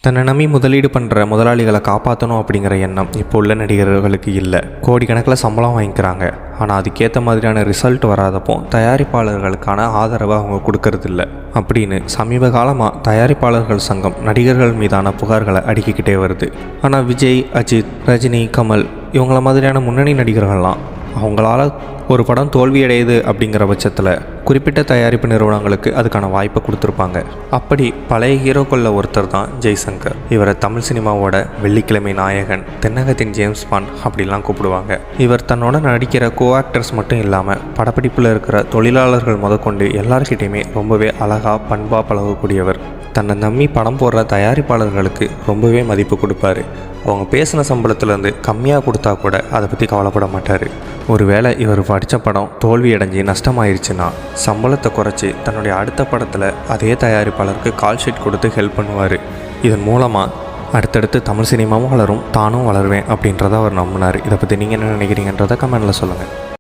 தன்னை நம்பி முதலீடு பண்ணுற முதலாளிகளை காப்பாற்றணும் அப்படிங்கிற எண்ணம் இப்போ உள்ள நடிகர்களுக்கு இல்லை. கோடிக்கணக்கில் சம்பளம் வாங்கிக்கிறாங்க, ஆனால் அதுக்கேற்ற மாதிரியான ரிசல்ட் வராதப்போ தயாரிப்பாளர்களுக்கான ஆதரவை அவங்க கொடுக்கறதில்ல அப்படின்னு சமீப காலமாக தயாரிப்பாளர்கள் சங்கம் நடிகர்கள் மீதான புகார்களை அடுக்கிக்கிட்டே வருது. ஆனால் விஜய், அஜித், ரஜினி, கமல் இவங்கள மாதிரியான முன்னணி நடிகர்கள்லாம் அவங்களால ஒரு படம் தோல்வியடையுது அப்படிங்கிற பட்சத்தில் குறிப்பிட்ட தயாரிப்பு நிறுவனங்களுக்கு அதுக்கான வாய்ப்பை கொடுத்துருப்பாங்க. அப்படி பழைய ஹீரோக்களில் ஒருத்தர் தான் ஜெய்சங்கர். இவரை தமிழ் சினிமாவோட வெள்ளிக்கிழமை நாயகன், தென்னகத்தின் ஜேம்ஸ் பாண்ட் அப்படிலாம் கூப்பிடுவாங்க. இவர் தன்னோட நடிக்கிற கோ ஆக்டர்ஸ் மட்டும் இல்லாமல் படப்பிடிப்பில் இருக்கிற தொழிலாளர்கள் முதற்கொண்டு எல்லார்கிட்டையுமே ரொம்பவே அழகாக பண்பாக பழகக்கூடியவர். தன்னை நம்பி படம் போடுற தயாரிப்பாளர்களுக்கு ரொம்பவே மதிப்பு கொடுப்பாரு. அவங்க பேசின சம்பளத்துலேருந்து கம்மியாக கொடுத்தா கூட அதை பற்றி கவலைப்பட மாட்டார். ஒருவேளை இவர் படித்த படம் தோல்வி அடைஞ்சு நஷ்டமாயிருச்சுன்னா சம்பளத்தை குறைச்சி தன்னுடைய அடுத்த படத்தில் அதே தயாரிப்பாளருக்கு கால் ஷீட் கொடுத்து ஹெல்ப் பண்ணுவார். இதன் மூலமாக அடுத்தடுத்து தமிழ் சினிமாவும் வளரும், தானும் வளருவேன் அப்படின்றத அவர் நம்பினார். இதை பற்றி நீங்கள் என்ன நினைக்கிறீங்கன்றதை கமெண்டில் சொல்லுங்கள்.